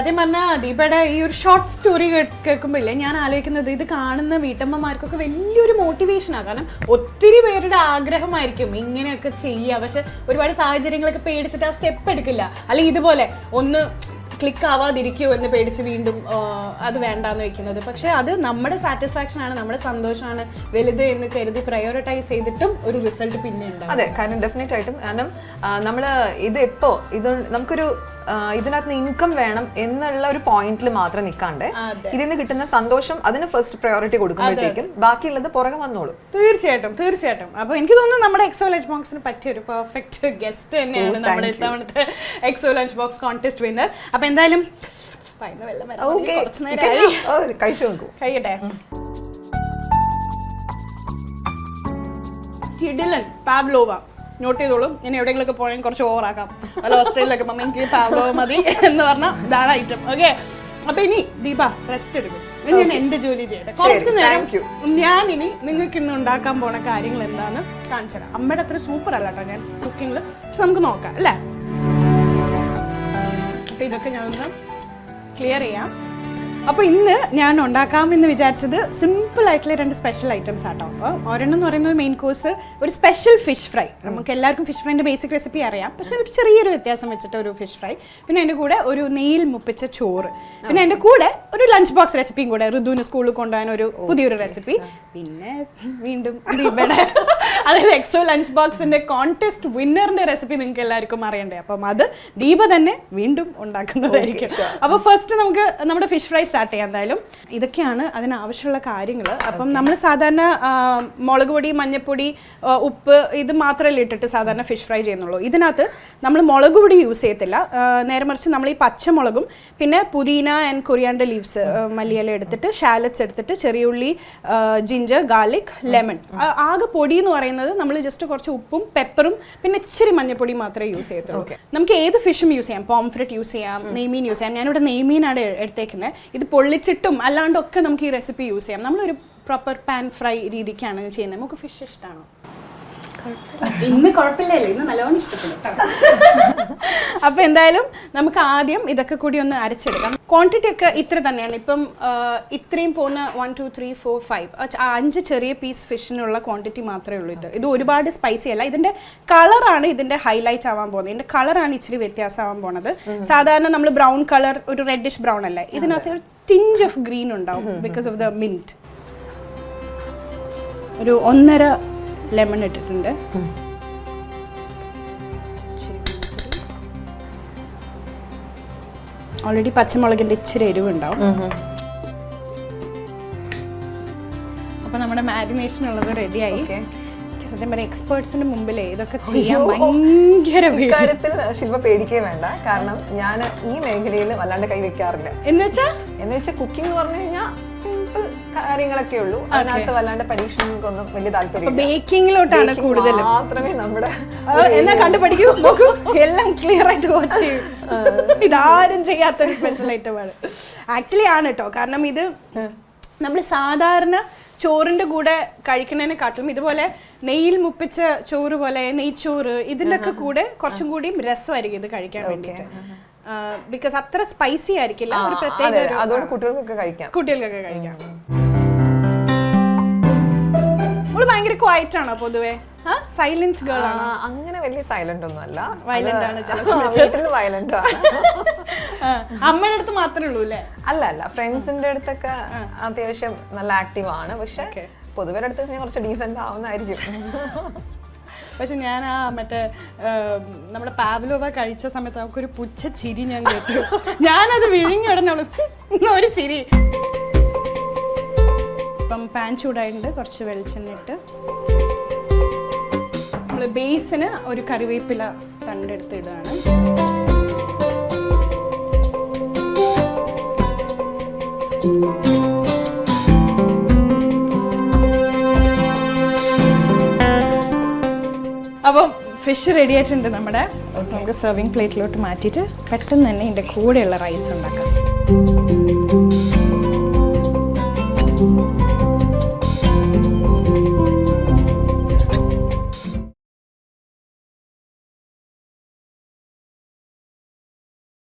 സത്യം പറഞ്ഞാൽ ദീപയുടെ ഈ ഒരു ഷോർട്ട് സ്റ്റോറി കേൾക്കുമ്പോഴേ ഞാൻ ആലോചിക്കുന്നത് ഇത് കാണുന്ന വീട്ടമ്മമാർക്കൊക്കെ വലിയൊരു മോട്ടിവേഷനാണ്. കാരണം ഒത്തിരി പേരുടെ ആഗ്രഹമായിരിക്കും ഇങ്ങനെയൊക്കെ ചെയ്യുക, പക്ഷെ ഒരുപാട് സാഹചര്യങ്ങളൊക്കെ പേടിച്ചിട്ട് ആ സ്റ്റെപ്പ് എടുക്കില്ല. അല്ലെങ്കിൽ ഇതുപോലെ ഒന്ന് ക്ലിക്ക് ആവാതിരിക്കുമോ എന്ന് പേടിച്ച് വീണ്ടും അത് വേണ്ടാന്ന് വെക്കുന്നത്. പക്ഷെ അത് നമ്മുടെ സാറ്റിസ്ഫാക്ഷൻ ആണ്, നമ്മുടെ സന്തോഷമാണ് വലുത് എന്ന് കരുതി പ്രയോറിറ്റൈസ് ചെയ്തിട്ടും ഒരു റിസൾട്ട് പിന്നെ ഉണ്ടാവും. അതെ, കാരണം ഡെഫിനറ്റ് ആയിട്ടും. കാരണം നമ്മൾ ഇത് എപ്പോ നമുക്കൊരു ഇതിനകത്ത് ഇൻകം വേണം എന്നുള്ള ഒരു പോയിന്റിൽ മാത്രം നിൽക്കാണ്ട് ഇതിൽ നിന്ന് കിട്ടുന്ന സന്തോഷം അതിന് ഫസ്റ്റ് പ്രയോറിറ്റി കൊടുക്കുമ്പോഴത്തേക്കും ബാക്കിയുള്ളത് പുറകെ വന്നോളും. തീർച്ചയായിട്ടും തീർച്ചയായിട്ടും. അപ്പൊ എനിക്ക് തോന്നുന്നു നമ്മുടെ എക്സോ ലഞ്ച് ബോക്സിന് പറ്റിയ ഒരു പെർഫെക്റ്റ് ഗസ്റ്റ് തന്നെയാണ് നമ്മുടെ ഇത്തവണത്തെ എക്സോ ലഞ്ച് ബോക്സ് കോൺടെസ്റ്റ് വിന്നർ. അപ്പൊ എന്തായാലും കഴിച്ചു നോക്കൂ. കഴിയട്ടെ. കിഡിലൻ പാവ്ലോവ. നോട്ട് ചെയ്തോളൂ. ഞാൻ എവിടെയെങ്കിലൊക്കെ പോയാൽ കുറച്ച് ഓവറാക്കാം. അല്ല ഓസ്ട്രേലിയയിലൊക്കെ പോകുമ്പോൾ എനിക്ക് പാവ്ലോവ മതി എന്ന് പറഞ്ഞാൽ ഇതാണ് ഐറ്റം. ഓക്കെ, അപ്പൊ ഇനി ദീപ റെസ്റ്റ് എടുക്കും. ഞാൻ എന്റെ ജോലി ചെയ്യട്ടെ കുറച്ച് നേരം. ഞാൻ ഇനി നിങ്ങൾക്ക് ഇന്ന് ഉണ്ടാക്കാൻ പോണ കാര്യങ്ങൾ എന്താന്ന് കാണിച്ചു തരാം. അമ്മയുടെ അത്ര സൂപ്പർ അല്ല കേട്ടോ ഞാൻ കുക്കിങ്ങിൽ, പക്ഷെ നമുക്ക് നോക്കാം അല്ലേ. അപ്പൊ ഇതൊക്കെ ഞാൻ ഒന്ന് ക്ലിയർ ചെയ്യാം. അപ്പോൾ ഇന്ന് ഞാൻ ഉണ്ടാക്കാമെന്ന് വിചാരിച്ചത് സിമ്പിൾ ആയിട്ടുള്ള 2 സ്പെഷ്യൽ ഐറ്റംസ് ആട്ടോ. അപ്പോൾ ഒരെണ്ണം എന്ന് പറയുന്നത് മെയിൻ കോഴ്സ് ഒരു സ്പെഷ്യൽ ഫിഷ് ഫ്രൈ. നമുക്ക് എല്ലാവർക്കും ഫിഷ് ഫ്രൈൻ്റെ ബേസിക് റെസിപ്പി അറിയാം, പക്ഷേ ഒരു ചെറിയൊരു വ്യത്യാസം വെച്ചിട്ട് ഒരു ഫിഷ് ഫ്രൈ. പിന്നെ എൻ്റെ കൂടെ ഒരു നെയ്യിൽ മുപ്പിച്ച ചോറ്. പിന്നെ എൻ്റെ കൂടെ ഒരു ലഞ്ച് ബോക്സ് റെസിപ്പിയും കൂടെ, ഋതുവിന് സ്കൂളിൽ കൊണ്ടുപോകാൻ ഒരു പുതിയൊരു റെസിപ്പി. പിന്നെ വീണ്ടും ദീപയുടെ അതായത് എക്സോ ലഞ്ച് ബോക്സിൻ്റെ കോൺടെസ്റ്റ് വിന്നറിൻ്റെ റെസിപ്പി നിങ്ങൾക്ക് എല്ലാവർക്കും അറിയണ്ടേ. അപ്പം അത് ദീപ തന്നെ വീണ്ടും ഉണ്ടാക്കുന്നതായിരിക്കും. അപ്പോൾ ഫസ്റ്റ് നമുക്ക് നമ്മുടെ ഫിഷ് ഫ്രൈ സ്റ്റാർട്ട് ചെയ്യാം. എന്തായാലും ഇതൊക്കെയാണ് അതിനാവശ്യമുള്ള കാര്യങ്ങൾ. അപ്പം നമ്മൾ സാധാരണ മുളക് പൊടി, മഞ്ഞൾപ്പൊടി, ഉപ്പ് ഇത് മാത്രമല്ലേ ഇട്ടിട്ട് സാധാരണ ഫിഷ് ഫ്രൈ ചെയ്യുന്നുള്ളൂ. ഇതിനകത്ത് നമ്മൾ മുളക് പൊടി യൂസ് ചെയ്യത്തില്ല. നേരെ മറിച്ച് നമ്മൾ ഈ പച്ചമുളകും പിന്നെ പുദീന ആൻഡ് കൊറിയാൻഡർ ലീവ്സ് മല്ലിയില എടുത്തിട്ട്, ഷാലറ്റ്സ് എടുത്തിട്ട്, ചെറിയുള്ളി, ജിഞ്ചർ, ഗാർലിക്, ലെമൺ, ആകെ പൊടി എന്ന് പറയുന്നത് നമ്മൾ ജസ്റ്റ് കുറച്ച് ഉപ്പും പെപ്പറും പിന്നെ ഇച്ചിരി മഞ്ഞൾപ്പൊടി മാത്രമേ യൂസ് ചെയ്യത്തുള്ളൂ. നമുക്ക് ഏത് ഫിഷും യൂസ് ചെയ്യാം. പോംഫ്രെറ്റ് യൂസ് ചെയ്യാം, നെയ്മീൻ യൂസ് ചെയ്യാം. ഞാനിവിടെ നെയ്മീനാണ് എടുത്തേക്കുന്നത്. ഇത് പൊള്ളിച്ചിട്ടും അല്ലാണ്ടൊക്കെ നമുക്ക് ഈ റെസിപ്പി യൂസ് ചെയ്യാം. നമ്മളൊരു പ്രോപ്പർ പാൻ ഫ്രൈ രീതിക്കാണ് ചെയ്യുന്നത്. നമുക്ക് ഫിഷ് ഇഷ്ടമാണോ? ഇന്ന് കുഴപ്പമില്ലല്ലേ, ഇന്ന് നല്ലോണം ഇഷ്ടപ്പെടും. അപ്പോൾ എന്തായാലും നമുക്ക് ആദ്യം ഇതൊക്കെ കൂടി ഒന്ന് അരച്ചെടുക്കാം. ക്വാണ്ടിറ്റി ഒക്കെ ഇത്ര തന്നെയാണ്. ഇപ്പം ഇത്രയും പോകുന്ന 1 2 3 4 5 5 ചെറിയ പീസ് ഫിഷിനുള്ള ക്വാണ്ടിറ്റി മാത്രമേ ഉള്ളൂ. ഇത് ഒരുപാട് സ്പൈസി അല്ല. ഇതിൻ്റെ കളറാണ് ഇതിൻ്റെ ഹൈലൈറ്റ് ആവാൻ പോകുന്നത്. ഇതിൻ്റെ കളറാണ് ഇച്ചിരി വ്യത്യാസമാവാൻ പോണത്. സാധാരണ നമ്മൾ ബ്രൗൺ കളർ, ഒരു റെഡിഷ് ബ്രൗൺ അല്ലേ, ഇതിനകത്ത് ഒരു ടിഞ്ച് ഓഫ് ഗ്രീൻ ഉണ്ടാവും ബിക്കോസ് ഓഫ് ദ മിന്റ്. ഒരു 1.5 ലെമൺ ഇട്ടിട്ടുണ്ട്. ഓൾറെഡി പച്ചമുളകിൻ്റെ ഇച്ചിരി എരിവുണ്ടാവും. അപ്പൊ നമ്മുടെ മാരിനേഷൻ ഉള്ളത് റെഡിയായി. സത്യം പറയാം, എക്സ്പേർട്സിന്റെ മുമ്പിലേ ഇതൊക്കെ ചെയ്യാൻ ഭയങ്കര കാര്യത്തിൽ ശില്പ പേടിക്കുകയും വേണ്ട. കാരണം ഞാൻ ഈ മേഖലയിൽ വല്ലാണ്ട് കൈവയ്ക്കാറില്ല. എന്നുവെച്ചാൽ കുക്കിംഗ് എന്ന് പറഞ്ഞു കഴിഞ്ഞാൽ സിമ്പിൾ കാര്യങ്ങളൊക്കെ ഉള്ളൂ. അതിനകത്ത് വല്ലാണ്ട് പരീക്ഷണങ്ങൾക്കൊന്നും വലിയ താല്പര്യം. ബേക്കിങ്ങിലോട്ടാണ് കൂടുതൽ. മാത്രമേ നമ്മുടെ എന്നാ കണ്ടുപഠിക്കൂ, നോക്കൂ, എല്ലാം ക്ലിയർ ആയിട്ട് വാച്ച് ചെയ്യും. ഇതാരും ചെയ്യാത്തൊരു സ്പെഷ്യൽ ഐറ്റമാണ് ആക്ച്വലി ആണ് കേട്ടോ. കാരണം ഇത് നമ്മൾ സാധാരണ ചോറിൻ്റെ കൂടെ കഴിക്കുന്നതിനെക്കാട്ടിലും ഇതുപോലെ നെയ്യിൽ മുപ്പിച്ച ചോറ് പോലെ നെയ്ച്ചോറ് ഇതിൻ്റെയൊക്കെ കൂടെ കുറച്ചും കൂടിയും രസമായിരിക്കും ഇത് കഴിക്കാൻ വേണ്ടിയിട്ട്. ബിക്കോസ് അത്ര സ്പൈസി ആയിരിക്കില്ല. ഒരു പ്രത്യേക കുട്ടികൾക്കൊക്കെ കഴിക്കാം. നമ്മള് ഭയങ്കര ക്വയറ്റ് ആണോ പൊതുവേ? സൈലന്റ് ഗേൾ ആണ്? അങ്ങനെ വലിയ സൈലന്റ് ഒന്നും അല്ല, വയലന്റ് ആണ്. വയലന്റ് ആണ്. അമ്മയുടെ അടുത്ത് മാത്രമേ ഉള്ളൂ അല്ലേ? അല്ല, ഫ്രണ്ട്സിന്റെ അടുത്തൊക്കെ അത്യാവശ്യം നല്ല ആക്റ്റീവ് ആണ്. പക്ഷെ പൊതുവെ അടുത്ത് ഞാൻ കുറച്ച് ഡീസന്റ് ആവുന്നതായിരിക്കും. പക്ഷെ ഞാൻ ആ മറ്റേ നമ്മുടെ പാവ്ലോവ കഴിച്ച സമയത്ത് നമുക്കൊരു പുച്ഛ ചിരി ഞാൻ കേട്ടു. ഞാനത് വിഴുങ്ങി ഉടനെ ഒരു ചിരി. ഇപ്പം പാൻ ചൂടായിട്ടുണ്ട്. കുറച്ച് വെളിച്ചെണ്ണ ഇട്ട് നമ്മൾ ബേസിന് ഒരു കറിവേപ്പില തണ്ടെടുത്ത് ഇടുകയാണ്. അപ്പം ഫിഷ് റെഡി ആയിട്ടുണ്ട് നമ്മുടെ. നമുക്ക് സെർവിങ് പ്ലേറ്റിലോട്ട് മാറ്റിയിട്ട് പെട്ടെന്ന് തന്നെ ഇതിൻ്റെ കൂടെയുള്ള റൈസ് ഉണ്ടാക്കാം.